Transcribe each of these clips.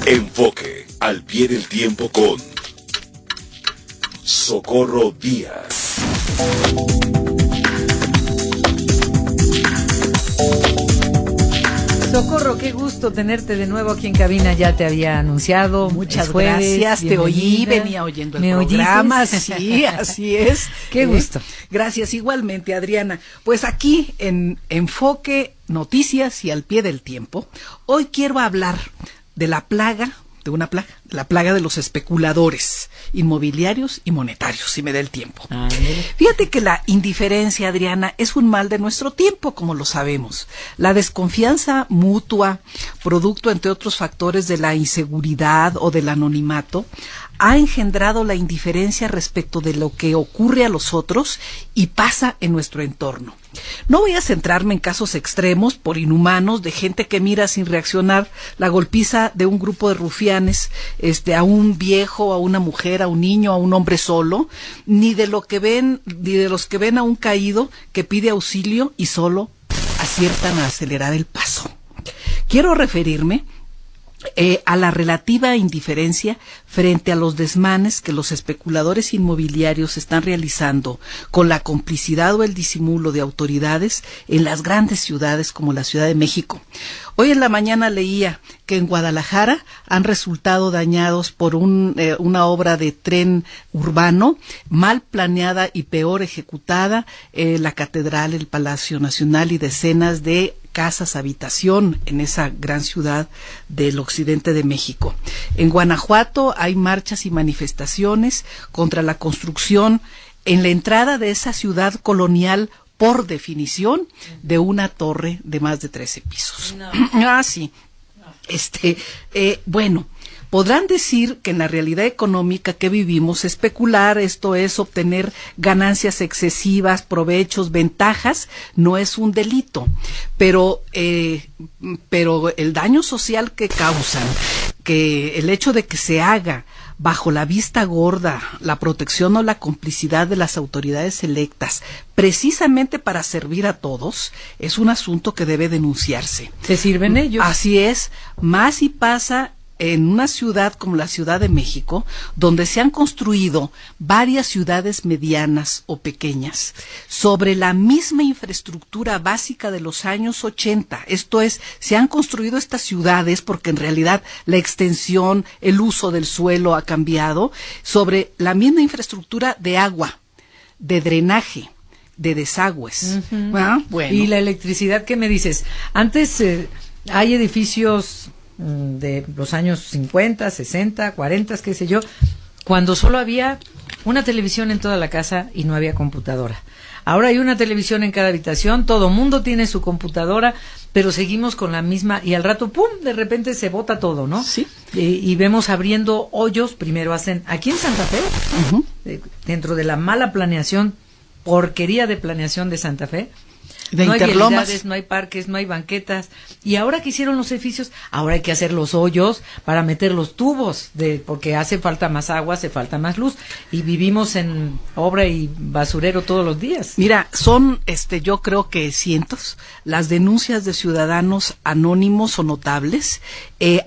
Enfoque al pie del tiempo con Socorro Díaz. Socorro, qué gusto tenerte de nuevo aquí en cabina, ya te había anunciado. Muchas gracias, te oí, venía oyendo el programa, sí, así es. Qué gusto. Gracias, igualmente, Adriana. Pues aquí en Enfoque Noticias y al pie del tiempo, hoy quiero hablar de la plaga de los especuladores inmobiliarios y monetarios, si me da el tiempo. Fíjate que la indiferencia, Adriana, es un mal de nuestro tiempo, como lo sabemos. La desconfianza mutua, producto, entre otros factores, de la inseguridad o del anonimato, ha engendrado la indiferencia respecto de lo que ocurre a los otros y pasa en nuestro entorno. No voy a centrarme en casos extremos, por inhumanos, de gente que mira sin reaccionar la golpiza de un grupo de rufianes, a un viejo, a una mujer, a un niño, a un hombre solo, ni de los que ven a un caído que pide auxilio y solo aciertan a acelerar el paso. Quiero referirme a la relativa indiferencia frente a los desmanes que los especuladores inmobiliarios están realizando con la complicidad o el disimulo de autoridades en las grandes ciudades como la Ciudad de México. Hoy en la mañana leía que en Guadalajara han resultado dañados por una obra de tren urbano mal planeada y peor ejecutada, la Catedral, el Palacio Nacional y decenas de casas habitación en esa gran ciudad del occidente de México. En Guanajuato hay marchas y manifestaciones contra la construcción en la entrada de esa ciudad colonial, por definición, de una torre de más de 13 pisos. No. Sí. Bueno, podrán decir que en la realidad económica que vivimos, especular, esto es obtener ganancias excesivas, provechos, ventajas, no es un delito, pero el daño social que causan, que el hecho de que se haga bajo la vista gorda, la protección o la complicidad de las autoridades electas, precisamente para servir a todos, es un asunto que debe denunciarse. ¿Se sirven ellos? Así es, más si pasa en una ciudad como la Ciudad de México, donde se han construido varias ciudades medianas o pequeñas sobre la misma infraestructura básica de los años 80. Esto es, se han construido estas ciudades porque en realidad la extensión, el uso del suelo ha cambiado, sobre la misma infraestructura de agua, de drenaje, de desagües. Bueno. Y la electricidad, ¿qué me dices? Antes hay edificios de los años 50, 60, 40, qué sé yo, cuando solo había una televisión en toda la casa y no había computadora. Ahora hay una televisión en cada habitación, todo mundo tiene su computadora, pero seguimos con la misma, y al rato, ¡pum!, de repente se bota todo, ¿no? Sí. Y vemos abriendo hoyos, primero hacen, aquí en Santa Fe, dentro de la mala planeación, porquería de planeación de Santa Fe, no hay vialidades, no hay parques, no hay banquetas. Y ahora que hicieron los edificios, ahora hay que hacer los hoyos para meter los tubos, porque hace falta más agua, hace falta más luz. Y vivimos en obra y basurero todos los días. Mira, son, yo creo que cientos las denuncias de ciudadanos anónimos o notables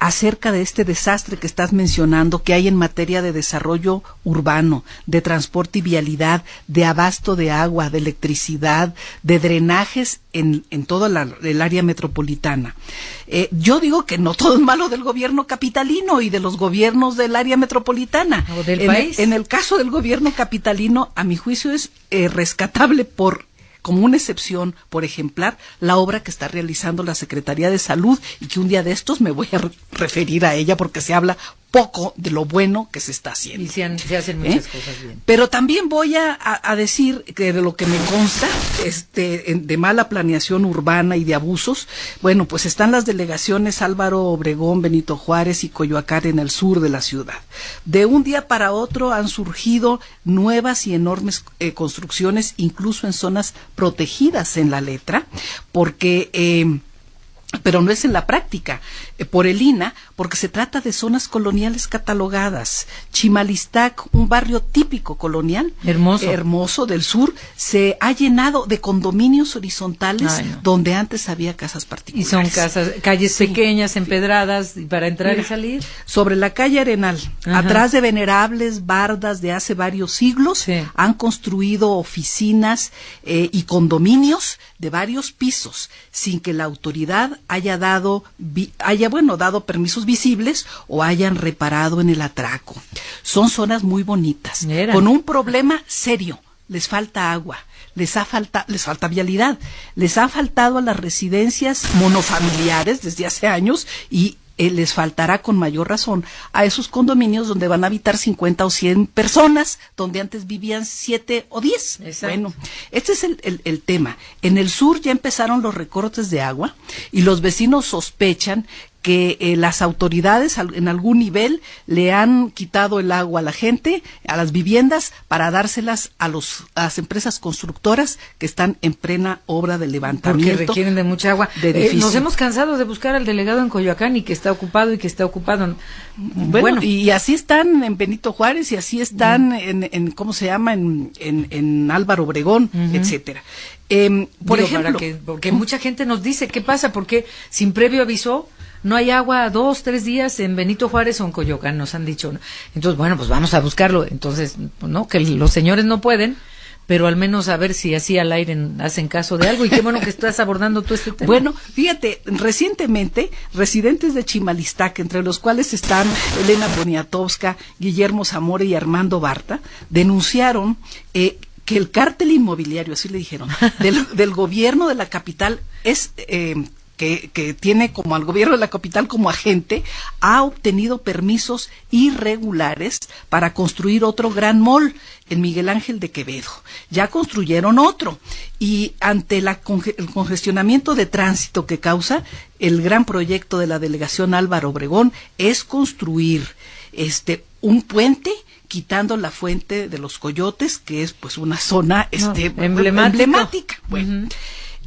acerca de este desastre que estás mencionando, que hay en materia de desarrollo urbano, de transporte y vialidad, de abasto de agua, de electricidad, de drenaje en toda el área metropolitana. Yo digo que no todo es malo del gobierno capitalino y de los gobiernos del área metropolitana. ¿O del país? En el caso del gobierno capitalino, a mi juicio es rescatable como una excepción, por ejemplar, la obra que está realizando la Secretaría de Salud, y que un día de estos me voy a referir a ella porque se habla poco de lo bueno que se está haciendo. Y se hacen muchas cosas bien. Pero también voy a decir que de lo que me consta, de mala planeación urbana y de abusos, bueno, pues están las delegaciones Álvaro Obregón, Benito Juárez y Coyoacán en el sur de la ciudad. De un día para otro han surgido nuevas y enormes construcciones, incluso en zonas protegidas en la letra, porque pero no es en la práctica, por el INAH, porque se trata de zonas coloniales catalogadas. Chimalistac, un barrio típico colonial, hermoso del sur, se ha llenado de condominios horizontales donde antes había casas particulares. Y son calles pequeñas, empedradas, para entrar y salir. Sobre la calle Arenal, atrás de venerables bardas de hace varios siglos, han construido oficinas y condominios de varios pisos, sin que la autoridad haya dado permisos visibles o hayan reparado en el atraco. Son zonas muy bonitas, con un problema serio: les falta agua, les falta vialidad, les ha faltado a las residencias monofamiliares desde hace años y les faltará con mayor razón a esos condominios donde van a habitar 50 o 100 personas, donde antes vivían 7 o 10. Exacto. Bueno, este es el tema. En el sur ya empezaron los recortes de agua y los vecinos sospechan que las autoridades en algún nivel le han quitado el agua a la gente, a las viviendas, para dárselas a las empresas constructoras que están en plena obra de levantamiento. Porque requieren de mucha agua. Nos hemos cansado de buscar al delegado en Coyoacán y que está ocupado. Bueno, y así están en Benito Juárez y así están en ¿cómo se llama? En Álvaro Obregón, etcétera. Por ejemplo, porque mucha gente nos dice, ¿qué pasa? Porque sin previo aviso no hay agua 2, 3 días en Benito Juárez o en Coyoacán, nos han dicho. Entonces, bueno, pues vamos a buscarlo. Entonces, no, que los señores no pueden, pero al menos a ver si así al aire hacen caso de algo. Y qué bueno que estás abordando tú este tema. Bueno, fíjate, recientemente, residentes de Chimalistac, entre los cuales están Elena Poniatowska, Guillermo Zamora y Armando Barta, denunciaron que el cártel inmobiliario, así le dijeron, del gobierno de la capital es... Que tiene como al gobierno de la capital como agente, ha obtenido permisos irregulares para construir otro gran mall en Miguel Ángel de Quevedo. Ya construyeron otro y ante el congestionamiento de tránsito que causa, el gran proyecto de la delegación Álvaro Obregón es construir un puente quitando la fuente de los Coyotes, que es pues una zona emblemática. Bueno,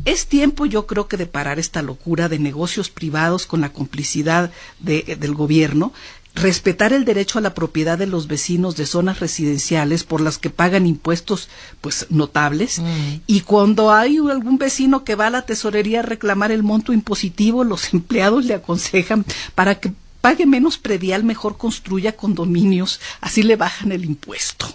es tiempo, yo creo, que de parar esta locura de negocios privados con la complicidad del gobierno, respetar el derecho a la propiedad de los vecinos de zonas residenciales por las que pagan impuestos pues notables, y cuando hay algún vecino que va a la tesorería a reclamar el monto impositivo, los empleados le aconsejan para que pague menos predial, mejor construya condominios, así le bajan el impuesto.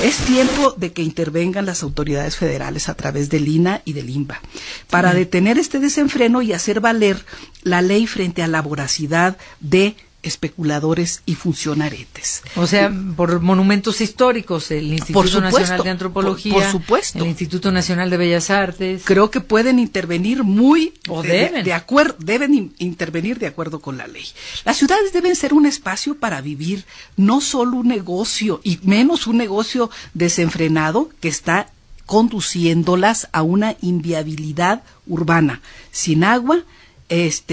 Es tiempo de que intervengan las autoridades federales a través del INAH y del INBA para detener este desenfreno y hacer valer la ley frente a la voracidad de especuladores y funcionaretes. O sea, por monumentos históricos, el Instituto Nacional de Antropología, por supuesto, el Instituto Nacional de Bellas Artes. Creo que pueden intervenir deben intervenir de acuerdo con la ley. Las ciudades deben ser un espacio para vivir, no solo un negocio, y menos un negocio desenfrenado que está conduciéndolas a una inviabilidad urbana, sin agua,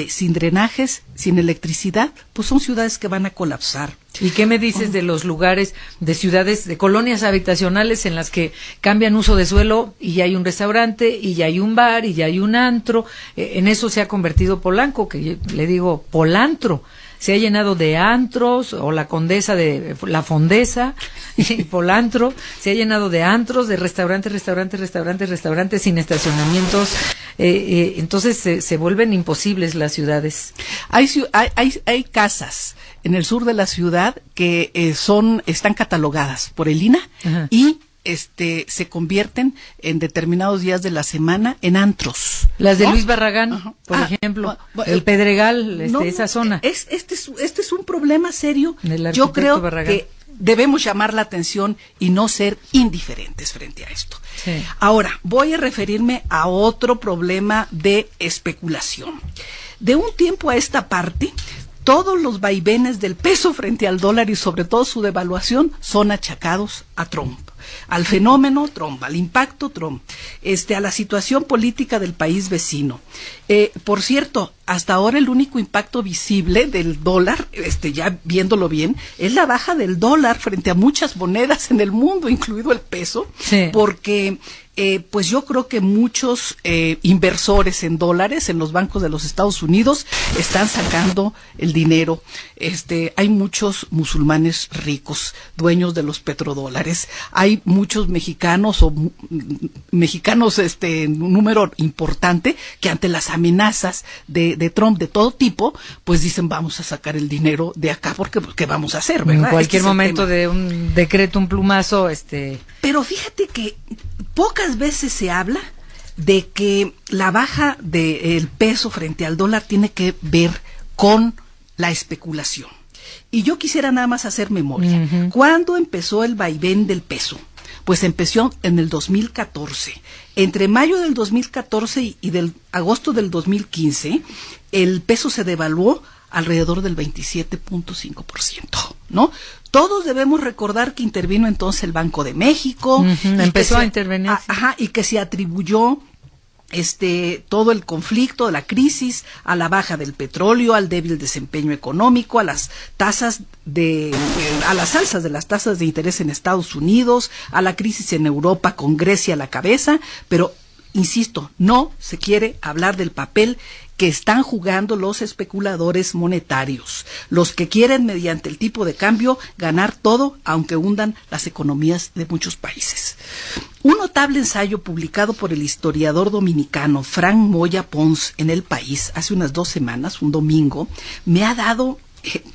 sin drenajes, sin electricidad, pues son ciudades que van a colapsar. ¿Y qué me dices de los lugares, de ciudades, de colonias habitacionales en las que cambian uso de suelo y ya hay un restaurante, y ya hay un bar, y ya hay un antro? En eso se ha convertido Polanco, que yo le digo Polantro. Se ha llenado de antros, o la Condesa de la Fondesa, y Polantro, se ha llenado de antros, de restaurantes sin estacionamientos. Entonces se vuelven imposibles las ciudades. Hay casas en el sur de la ciudad que están catalogadas por el INAH y se convierten en determinados días de la semana en antros. Las de Luis Barragán, por ejemplo, el Pedregal, esa zona. Este es un problema serio. Yo creo que debemos llamar la atención y no ser indiferentes frente a esto. Sí. Ahora, voy a referirme a otro problema de especulación. De un tiempo a esta parte, todos los vaivenes del peso frente al dólar y sobre todo su devaluación son achacados a Trump, al fenómeno Trump, al impacto Trump, a la situación política del país vecino. Por cierto, hasta ahora el único impacto visible del dólar, ya viéndolo bien, es la baja del dólar frente a muchas monedas en el mundo, incluido el peso, porque pues yo creo que muchos inversores en dólares en los bancos de los Estados Unidos están sacando el dinero. Hay muchos musulmanes ricos, dueños de los petrodólares. Hay muchos mexicanos un número importante que ante las amenazas de Trump de todo tipo, pues dicen vamos a sacar el dinero de acá porque ¿qué vamos a hacer, verdad? En cualquier momento de un decreto, un plumazo, Pero fíjate que pocas veces se habla de que la baja del peso frente al dólar tiene que ver con la especulación. Y yo quisiera nada más hacer memoria. Uh-huh. ¿Cuándo empezó el vaivén del peso? Pues empezó en el 2014. Entre mayo del 2014 y del agosto del 2015, el peso se devaluó alrededor del 27.5%, ¿no? Todos debemos recordar que intervino entonces el Banco de México. Uh-huh, empezó a intervenir. Y que se atribuyó todo el conflicto, la crisis, a la baja del petróleo, al débil desempeño económico, a las tasas a las alzas de las tasas de interés en Estados Unidos, a la crisis en Europa con Grecia a la cabeza, pero insisto, no se quiere hablar del papel que están jugando los especuladores monetarios, los que quieren mediante el tipo de cambio ganar todo, aunque hundan las economías de muchos países. Un notable ensayo publicado por el historiador dominicano Frank Moya Pons en El País hace unas 2 semanas, un domingo, me ha dado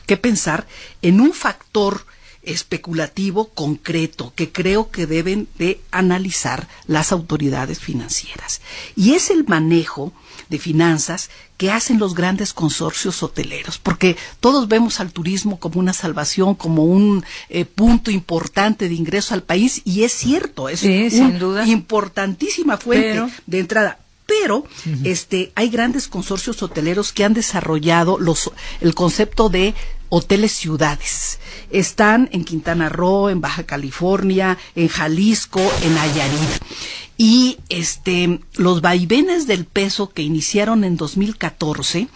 que pensar en un factor especulativo concreto que creo que deben de analizar las autoridades financieras, y es el manejo de finanzas que hacen los grandes consorcios hoteleros, porque todos vemos al turismo como una salvación, como un punto importante de ingreso al país, y es cierto, es sin duda, importantísima fuente de entrada. Pero hay grandes consorcios hoteleros que han desarrollado el concepto de hoteles ciudades. Están en Quintana Roo, en Baja California, en Jalisco, en Nayarit. Y los vaivenes del peso que iniciaron en 2014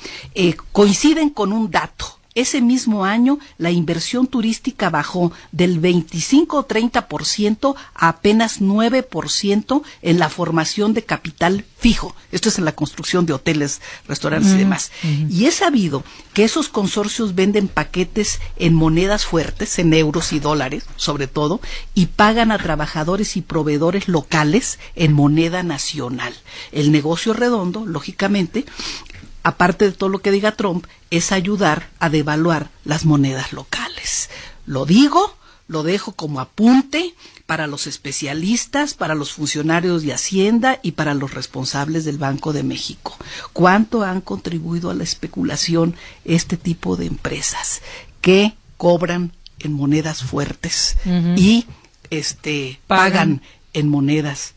coinciden con un dato. Ese mismo año, la inversión turística bajó del 25 o 30% a apenas 9% en la formación de capital fijo. Esto es en la construcción de hoteles, restaurantes y demás. Y es sabido que esos consorcios venden paquetes en monedas fuertes, en euros y dólares, sobre todo, y pagan a trabajadores y proveedores locales en moneda nacional. El negocio redondo, lógicamente, aparte de todo lo que diga Trump, es ayudar a devaluar las monedas locales. Lo digo, lo dejo como apunte para los especialistas, para los funcionarios de Hacienda y para los responsables del Banco de México. ¿Cuánto han contribuido a la especulación este tipo de empresas que cobran en monedas fuertes y pagan en monedas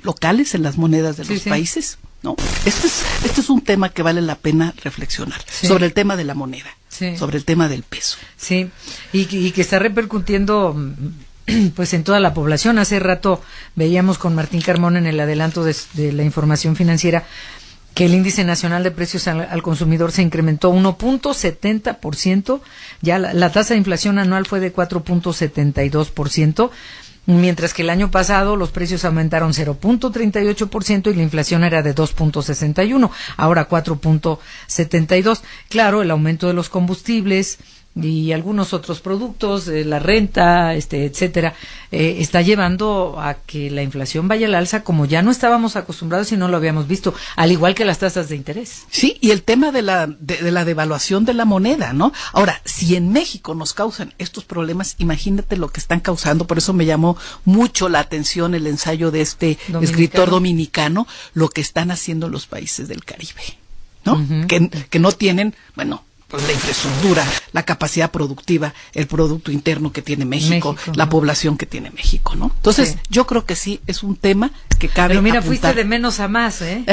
locales, en las monedas de los países? No, este es un tema que vale la pena reflexionar sobre el tema de la moneda, sobre el tema del peso. Sí, y que está repercutiendo pues en toda la población. Hace rato veíamos con Martín Carmona en el adelanto de la información financiera que el índice nacional de precios al consumidor se incrementó 1.70%, ya la tasa de inflación anual fue de 4.72%, mientras que el año pasado los precios aumentaron 0.38% y la inflación era de 2.61%, ahora 4.72%. Claro, el aumento de los combustibles y algunos otros productos, la renta, etcétera, está llevando a que la inflación vaya al alza como ya no estábamos acostumbrados y no lo habíamos visto, al igual que las tasas de interés. Sí, y el tema de la devaluación de la moneda, ¿no? Ahora, si en México nos causan estos problemas, imagínate lo que están causando. Por eso me llamó mucho la atención el ensayo de escritor dominicano, lo que están haciendo los países del Caribe, ¿no? Que no tienen, bueno, pues la infraestructura, la capacidad productiva, el Producto Interno que tiene México, la población que tiene México, ¿no? Entonces, yo creo que sí, es un tema que cabe Pero mira, apuntar. Fuiste de menos a más, ¿eh?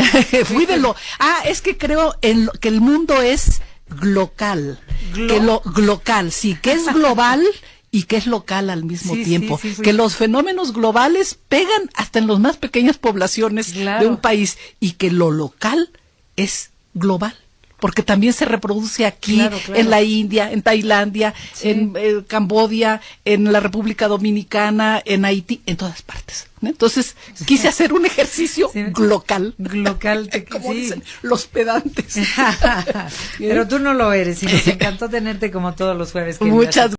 Es que creo que el mundo es glocal, que es global y que es local al mismo tiempo, que los fenómenos globales pegan hasta en las más pequeñas poblaciones de un país y que lo local es global. porque también se reproduce aquí, claro. en la India, en Tailandia, sí. en Camboya, en la República Dominicana, en Haití, en todas partes. Entonces, quise hacer un ejercicio local. Local, como dicen los pedantes. Pero tú no lo eres, y nos encantó tenerte como todos los jueves. Muchas